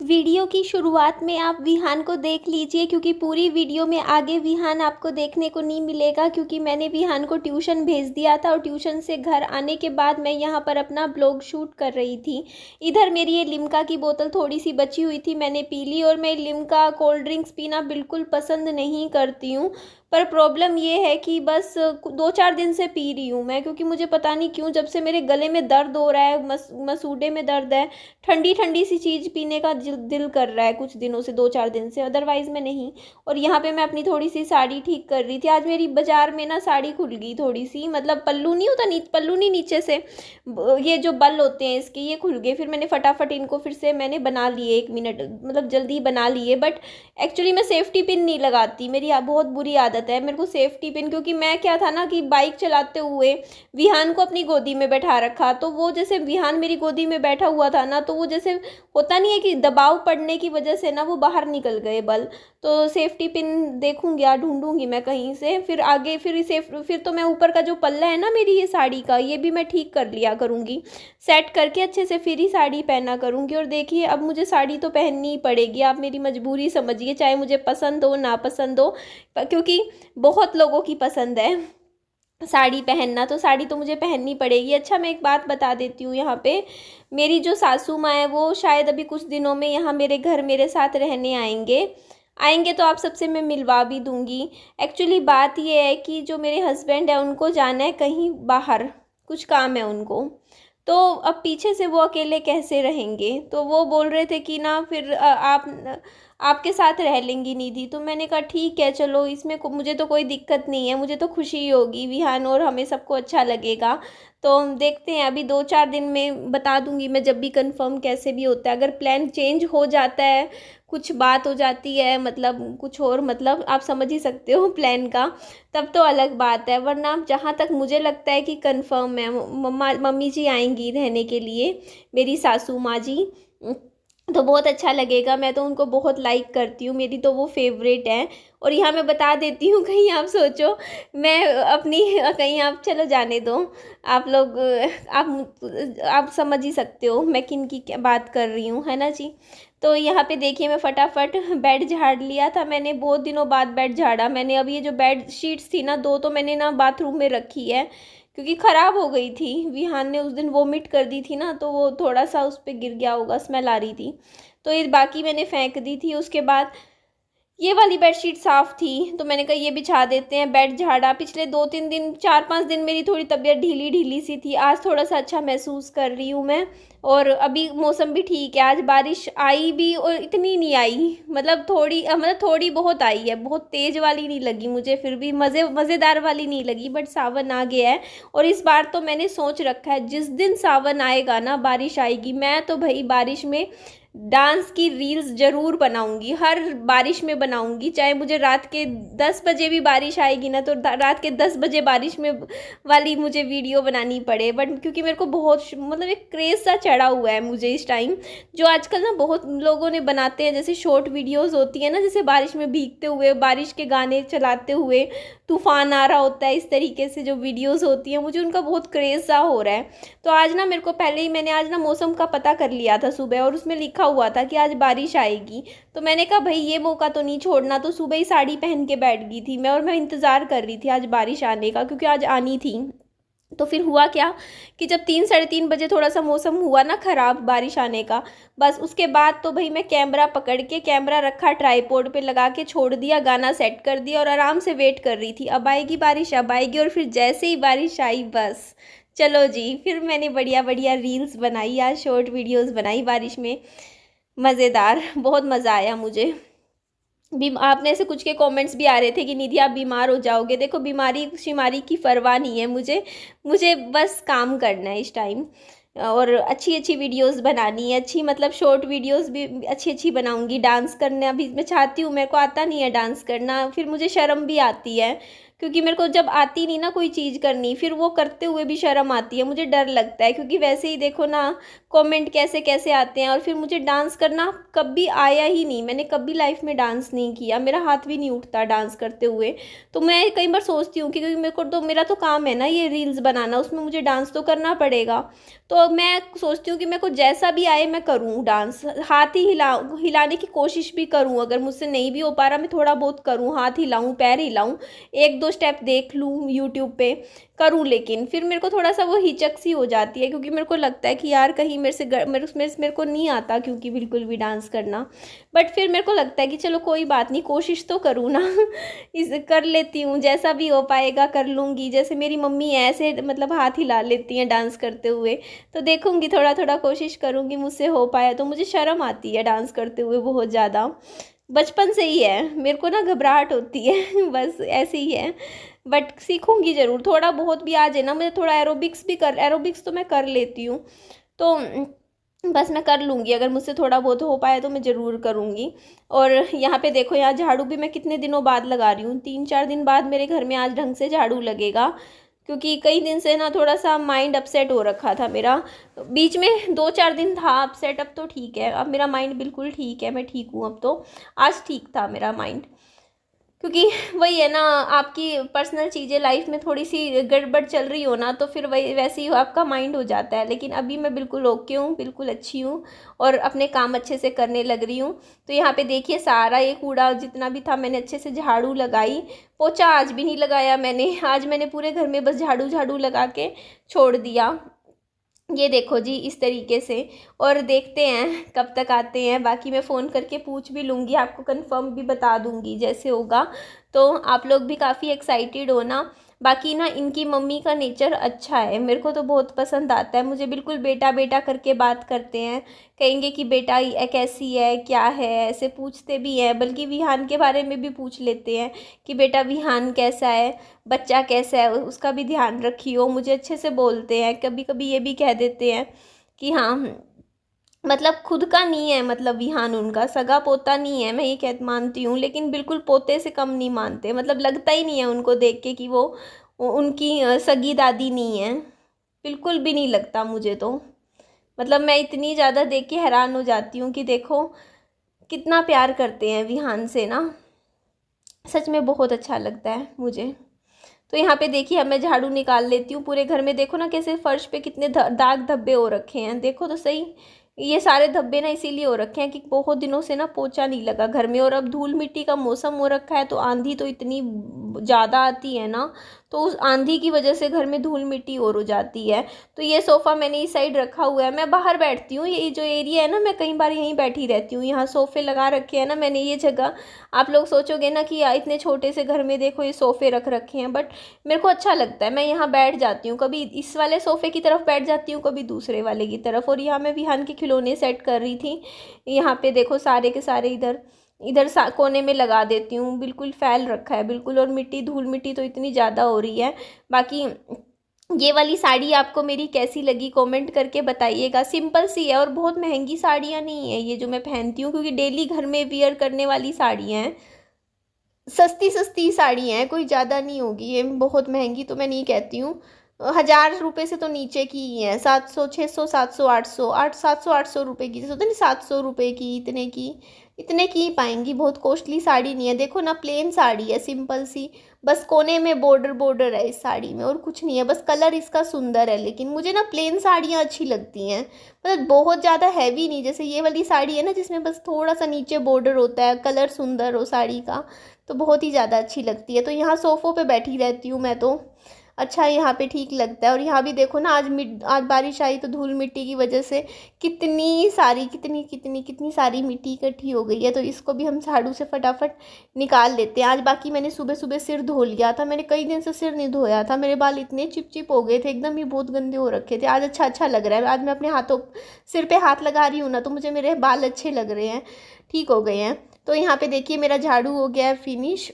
Video की शुरुआत में आप विहान को देख लीजिए, क्योंकि पूरी वीडियो में आगे विहान आपको देखने को नहीं मिलेगा, क्योंकि मैंने विहान को ट्यूशन भेज दिया था और ट्यूशन से घर आने के बाद मैं यहाँ पर अपना ब्लॉग शूट कर रही थी। इधर मेरी ये लिम्का की बोतल थोड़ी सी बची हुई थी, मैंने पी ली। और मैं लिम्का कोल्ड ड्रिंक्स पीना बिल्कुल पसंद नहीं करती हूँ, पर प्रॉब्लम ये है कि बस 2-4 दिन से पी रही हूँ मैं, क्योंकि मुझे पता नहीं क्यों जब से मेरे गले में दर्द हो रहा है, मसूड़े में दर्द है, ठंडी ठंडी सी चीज़ पीने का दिल कर रहा है कुछ दिनों से, 2-4 दिन से, अदरवाइज़ मैं नहीं। और यहाँ पे मैं अपनी थोड़ी सी साड़ी ठीक कर रही थी। आज मेरी बाजार में ना साड़ी खुल गई थोड़ी सी, मतलब पल्लू नहीं होता, पल्लू नहीं, नीचे से ये जो बल होते हैं इसके, ये खुल गए। फिर मैंने फटाफट इनको फिर से मैंने बना लिए, 1 मिनट मतलब जल्दी बना लिए। बट एक्चुअली मैं सेफ्टी पिन नहीं लगाती, मेरी बहुत बुरी आदत है मेरे को सेफ्टी पिन, क्योंकि मैं क्या था ना कि बाइक चलाते हुए विहान को अपनी गोदी में बैठा रखा, तो वो जैसे विहान मेरी गोदी में बैठा हुआ था ना, तो वो जैसे होता नहीं है कि दबाव पड़ने की वजह से ना वो बाहर निकल गए बल। तो सेफ्टी पिन देखूंगी या ढूंढूंगी मैं कहीं से, फिर आगे फिर तो मैं ऊपर का जो पल्ला है ना मेरी ये साड़ी का, ये भी मैं ठीक कर लिया करूंगी, सेट करके अच्छे से फिर ही साड़ी पहना करूंगी। और देखिए अब मुझे साड़ी तो पहननी ही पड़ेगी, आप मेरी मजबूरी समझिए, चाहे मुझे पसंद हो ना पसंद हो, क्योंकि बहुत लोगों की पसंद है साड़ी पहनना, तो साड़ी तो मुझे पहननी पड़ेगी। अच्छा, मैं एक बात बता देती हूँ, यहाँ पे मेरी जो सासू माँ है वो शायद अभी कुछ दिनों में यहाँ मेरे घर मेरे साथ रहने आएंगे तो आप सबसे मैं मिलवा भी दूँगी। एक्चुअली बात ये है कि जो मेरे हस्बैंड है उनको जाना है कहीं बाहर, कुछ काम है उनको, तो अब पीछे से वो अकेले कैसे रहेंगे, तो वो बोल रहे थे कि ना फिर आपके साथ रह लेंगी निधि। तो मैंने कहा ठीक है चलो, इसमें मुझे तो कोई दिक्कत नहीं है, मुझे तो खुशी ही होगी विहान, और हमें सबको अच्छा लगेगा। तो देखते हैं, अभी 2-4 दिन में बता दूंगी मैं, जब भी कंफर्म कैसे भी होता है। अगर प्लान चेंज हो जाता है, कुछ बात हो जाती है, मतलब कुछ और, मतलब आप समझ ही सकते हो प्लान का, तब तो अलग बात है। वरना जहाँ तक मुझे लगता है कि कंफर्म है, मम्मी जी आएंगी रहने के लिए, मेरी सासू माँ जी, तो बहुत अच्छा लगेगा। मैं तो उनको बहुत लाइक करती हूँ, मेरी तो वो फेवरेट है। और यहाँ मैं बता देती हूँ, कहीं आप सोचो मैं अपनी, कहीं आप चलो जाने दो, आप लोग आप समझ ही सकते हो मैं किन की क्या बात कर रही हूँ, है ना जी। तो यहाँ पे देखिए मैं फटाफट बेड झाड़ लिया था मैंने, बहुत दिनों बाद बेड झाड़ा मैंने। अब ये जो बेड शीट्स थी ना 2, तो मैंने ना बाथरूम में रखी है, क्योंकि ख़राब हो गई थी, विहान ने उस दिन वोमिट कर दी थी ना, तो वो थोड़ा सा उस पर गिर गया होगा, स्मेल आ रही थी, तो ये बाकी मैंने फेंक दी थी। उसके बाद ये वाली बेडशीट साफ़ थी, तो मैंने कहा ये बिछा देते हैं। बेड झाड़ा, पिछले 2-3 दिन 4-5 दिन मेरी थोड़ी तबीयत ढीली ढीली सी थी, आज थोड़ा सा अच्छा महसूस कर रही हूँ मैं। और अभी मौसम भी ठीक है, आज बारिश आई भी और इतनी नहीं आई, मतलब थोड़ी बहुत आई है, बहुत तेज़ वाली नहीं लगी मुझे, फिर भी मज़ेदार वाली नहीं लगी। बट सावन आ गया है, और इस बार तो मैंने सोच रखा है जिस दिन सावन आएगा ना, बारिश आएगी, मैं तो भाई बारिश में डांस की रील्स ज़रूर बनाऊंगी, हर बारिश में बनाऊंगी, चाहे मुझे रात के 10 बजे भी बारिश आएगी ना, तो रात के 10 बजे बारिश में वाली मुझे वीडियो बनानी पड़े। बट क्योंकि मेरे को बहुत मतलब एक क्रेज़ सा चढ़ा हुआ है मुझे इस टाइम, जो आजकल ना बहुत लोगों ने बनाते हैं, जैसे शॉर्ट वीडियोज़ होती है ना, जैसे बारिश में भीगते हुए, बारिश के गाने चलाते हुए, तूफान आ रहा होता है, इस तरीके से जो वीडियोज़ होती हैं, मुझे उनका बहुत क्रेज़ सा हो रहा है। तो आज ना मेरे को पहले ही, मैंने आज ना मौसम का पता कर लिया था सुबह, और उसमें लिखा हुआ था कि आज बारिश आएगी, तो मैंने कहा भाई ये मौका तो नहीं छोड़ना, तो सुबह ही साड़ी पहन के बैठ गई थी मैं, और मैं इंतज़ार कर रही थी आज बारिश आने का, क्योंकि आज आनी थी। तो फिर हुआ क्या कि जब 3-3:30 बजे थोड़ा सा मौसम हुआ ना ख़राब बारिश आने का, बस उसके बाद तो भाई मैं कैमरा पकड़ के, कैमरा रखा ट्राईपोड पे लगा के, छोड़ दिया, गाना सेट कर दिया, और आराम से वेट कर रही थी अब आएगी बारिश, अब आएगी। और फिर जैसे ही बारिश आई, बस चलो जी, फिर मैंने बढ़िया बढ़िया रील्स बनाई, आज शॉर्ट वीडियोस बनाई बारिश में, मज़ेदार, बहुत मज़ा आया मुझे। आपने ऐसे कुछ के कमेंट्स भी आ रहे थे कि निधि आप बीमार हो जाओगे, देखो बीमारी शिमारी की परवाह नहीं है मुझे, मुझे बस काम करना है इस टाइम, और अच्छी अच्छी वीडियोस बनानी है, अच्छी मतलब शॉर्ट वीडियोस भी अच्छी अच्छी बनाऊंगी। डांस करना भी मैं चाहती हूँ, मेरे को आता नहीं है डांस करना, फिर मुझे शर्म भी आती है, क्योंकि मेरे को जब आती नहीं ना कोई चीज़ करनी, फिर वो करते हुए भी शर्म आती है, मुझे डर लगता है, क्योंकि वैसे ही देखो ना कमेंट कैसे कैसे आते हैं। और फिर मुझे डांस करना कभी आया ही नहीं, मैंने कभी लाइफ में डांस नहीं किया, मेरा हाथ भी नहीं उठता डांस करते हुए। तो मैं कई बार सोचती हूँ कि क्योंकि मेरा तो काम है ना ये रील्स बनाना, उसमें मुझे डांस तो करना पड़ेगा। तो मैं सोचती हूँ कि मेरे को जैसा भी आए मैं करूँ डांस, हाथ ही हिलाने की कोशिश भी करूँ, अगर मुझसे नहीं भी हो पा रहा मैं थोड़ा बहुत करूँ, हाथ हिलाऊँ, पैर हिलाऊँ, एक दो स्टेप देख लूँ यूट्यूब पे, करूँ। लेकिन फिर मेरे को थोड़ा सा वो हिचक सी हो जाती है, क्योंकि मेरे को लगता है कि यार कहीं मेरे को नहीं आता, क्योंकि बिल्कुल भी डांस करना। बट फिर मेरे को लगता है कि चलो कोई बात नहीं, कोशिश तो करूँ ना इस कर लेती हूँ, जैसा भी हो पाएगा कर लूँगी। जैसे मेरी मम्मी ऐसे मतलब हाथ हिला लेती हैं डांस करते हुए, तो देखूँगी, थोड़ा थोड़ा कोशिश करूँगी, मुझसे हो पाया तो। मुझे शर्म आती है डांस करते हुए बहुत ज़्यादा, बचपन से ही है, मेरे को ना घबराहट होती है बस ऐसे ही है। बट सीखूंगी ज़रूर, थोड़ा बहुत भी आ जाए ना मुझे, थोड़ा एरोबिक्स तो मैं कर लेती हूँ। तो बस मैं कर लूँगी, अगर मुझसे थोड़ा बहुत हो पाया तो मैं ज़रूर करूँगी। और यहाँ पे देखो, यहाँ झाड़ू भी मैं कितने दिनों बाद लगा रही हूँ, 3-4 दिन बाद मेरे घर में आज ढंग से झाड़ू लगेगा। क्योंकि कई दिन से ना थोड़ा सा माइंड अपसेट हो रखा था मेरा, बीच में 2-4 दिन था अपसेट, अब तो ठीक है, अब मेरा माइंड बिल्कुल ठीक है, मैं ठीक हूँ अब तो। आज ठीक था मेरा माइंड, क्योंकि वही है ना, आपकी पर्सनल चीज़ें लाइफ में थोड़ी सी गड़बड़ चल रही हो ना, तो फिर वही वैसे ही आपका माइंड हो जाता है। लेकिन अभी मैं बिल्कुल ओके हूँ, बिल्कुल अच्छी हूँ, और अपने काम अच्छे से करने लग रही हूँ। तो यहाँ पे देखिए, सारा ये कूड़ा जितना भी था मैंने अच्छे से झाड़ू लगाई, पोछा आज भी नहीं लगाया मैंने, आज मैंने पूरे घर में बस झाड़ू झाड़ू लगा के छोड़ दिया। ये देखो जी, इस तरीके से। और देखते हैं कब तक आते हैं, बाकी मैं फ़ोन करके पूछ भी लूँगी, आपको कंफर्म भी बता दूँगी जैसे होगा। तो आप लोग भी काफ़ी एक्साइटेड हो ना। बाकी ना इनकी मम्मी का नेचर अच्छा है, मेरे को तो बहुत पसंद आता है, मुझे बिल्कुल बेटा बेटा करके बात करते हैं, कहेंगे कि बेटा ये कैसी है, क्या है, ऐसे पूछते भी हैं। बल्कि विहान के बारे में भी पूछ लेते हैं कि बेटा विहान कैसा है, बच्चा कैसा है, उसका भी ध्यान रखियो। मुझे अच्छे से बोलते हैं, कभी कभी ये भी कह देते हैं कि हाँ, मतलब खुद का नहीं है, मतलब विहान उनका सगा पोता नहीं है, मैं ये कह मानती हूँ, लेकिन बिल्कुल पोते से कम नहीं मानते, मतलब लगता ही नहीं है उनको देख के कि वो उनकी सगी दादी नहीं है, बिल्कुल भी नहीं लगता मुझे तो। मतलब मैं इतनी ज़्यादा देख के हैरान हो जाती हूँ कि देखो कितना प्यार करते हैं विहान से ना, सच में बहुत अच्छा लगता है मुझे। तो यहाँ पे देखिए, अब मैं झाड़ू निकाल लेती हूँ पूरे घर में। देखो ना कैसे फर्श पे कितने दाग धब्बे हो रखे हैं, देखो तो सही। ये सारे धब्बे ना इसीलिए हो रखे हैं कि बहुत दिनों से ना पोछा नहीं लगा घर में, और अब धूल मिट्टी का मौसम हो रखा है, तो आंधी तो इतनी ज़्यादा आती है ना, तो उस आंधी की वजह से घर में धूल मिट्टी और हो जाती है। तो ये सोफ़ा मैंने इस साइड रखा हुआ है, मैं बाहर बैठती हूँ, ये जो एरिया है ना, मैं कई बार यहीं बैठी रहती हूँ, यहाँ सोफ़े लगा रखे हैं ना मैंने, ये जगह। आप लोग सोचोगे ना कि यार इतने छोटे से घर में देखो ये सोफ़े रख रखे हैं, बट मेरे को अच्छा लगता है, मैं यहाँ बैठ जाती हूँ, कभी इस वाले सोफ़े की तरफ बैठ जाती हूँ, कभी दूसरे वाले की तरफ। और यहाँ मैं विहान के खिलौने सेट कर रही थी, यहाँ पे देखो सारे के सारे इधर इधर कोने में लगा देती हूँ, बिल्कुल फैल रखा है बिल्कुल। और मिट्टी, धूल मिट्टी तो इतनी ज़्यादा हो रही है। बाकी ये वाली साड़ी आपको मेरी कैसी लगी कमेंट करके बताइएगा। सिंपल सी है, और बहुत महंगी साड़ियाँ नहीं है ये जो मैं पहनती हूँ, क्योंकि डेली घर में वियर करने वाली साड़ियाँ हैं, सस्ती सस्ती साड़ी हैं, कोई ज़्यादा नहीं होगी ये, बहुत महंगी तो मैं नहीं कहती हूँ। 1000 रुपये से तो नीचे की ही है, 700 600 700 800 700 800 रुपये की, जैसे होता है ना 700 रुपये की, इतने की ही पाएंगी, बहुत कॉस्टली साड़ी नहीं है। देखो ना, प्लेन साड़ी है, सिंपल सी, बस कोने में बॉर्डर बॉर्डर है इस साड़ी में, और कुछ नहीं है, बस कलर इसका सुंदर है। लेकिन मुझे ना प्लेन साड़ियाँ अच्छी लगती हैं, मतलब बहुत ज़्यादा हैवी नहीं, जैसे ये वाली साड़ी है ना जिसमें बस थोड़ा सा नीचे बॉर्डर होता है, कलर सुंदर हो साड़ी का, तो बहुत ही ज़्यादा अच्छी लगती है। तो यहाँ सोफ़ों पे बैठी रहती हूँ मैं तो, अच्छा यहाँ पे ठीक लगता है। और यहाँ भी देखो ना, आज बारिश आई तो धूल मिट्टी की वजह से कितनी सारी कितनी सारी मिट्टी इकट्ठी हो गई है, तो इसको भी हम झाड़ू से फटाफट निकाल लेते हैं आज। बाकी मैंने सुबह सुबह सिर धो लिया था, मैंने कई दिन से सिर नहीं धोया था, मेरे बाल इतने चिपचिप हो गए थे एकदम ही, बहुत गंदे हो रखे थे। आज अच्छा लग रहा है, आज मैं अपने हाथों सिर पे हाथ लगा रही हूँ ना, तो मुझे मेरे बाल अच्छे लग रहे हैं, ठीक हो गए हैं। तो यहाँ पे देखिए मेरा झाड़ू हो गया है फिनिश,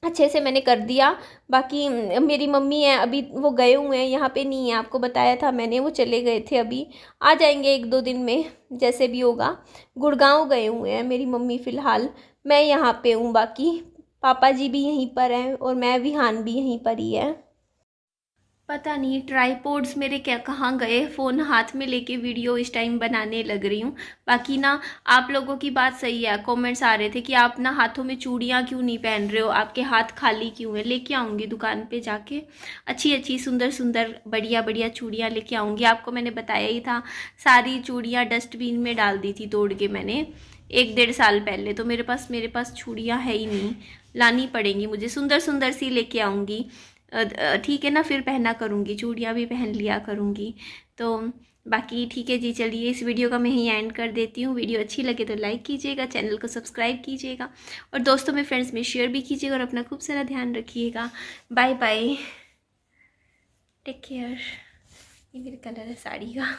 अच्छे से मैंने कर दिया। बाकी मेरी मम्मी है अभी, वो गए हुए हैं, यहाँ पे नहीं है, आपको बताया था मैंने, वो चले गए थे, अभी आ जाएंगे 1-2 दिन में जैसे भी होगा। गुड़गांव गए हुए हैं मेरी मम्मी फ़िलहाल, मैं यहाँ पे हूँ। बाकी पापा जी भी यहीं पर हैं, और मैं विहान भी यहीं पर ही है। पता नहीं ट्राईपोड्स मेरे क्या कहाँ गए, फ़ोन हाथ में लेके वीडियो इस टाइम बनाने लग रही हूँ। बाकी ना आप लोगों की बात सही है, कमेंट्स आ रहे थे कि आप ना हाथों में चूड़ियाँ क्यों नहीं पहन रहे हो, आपके हाथ खाली क्यों है। लेके आऊँगी दुकान पे जाके अच्छी अच्छी सुंदर सुंदर बढ़िया बढ़िया चूड़ियाँ लेके आऊँगी। आपको मैंने बताया ही था, सारी चूड़ियाँ डस्टबिन में डाल दी थी तोड़ के मैंने 1-1.5 साल पहले। तो मेरे पास चूड़ियाँ है ही नहीं, लानी पड़ेंगी मुझे, सुंदर सुंदर सी लेके आऊँगी। ठीक है ना, फिर पहना करूँगी, चूड़ियाँ भी पहन लिया करूँगी। तो बाकी ठीक है जी, चलिए इस वीडियो का मैं यहीं एंड कर देती हूँ। वीडियो अच्छी लगे तो लाइक कीजिएगा, चैनल को सब्सक्राइब कीजिएगा और दोस्तों में फ्रेंड्स में शेयर भी कीजिएगा और अपना खूब सारा ध्यान रखिएगा। Bye bye, take care. ये मेरे कलर है साड़ी का।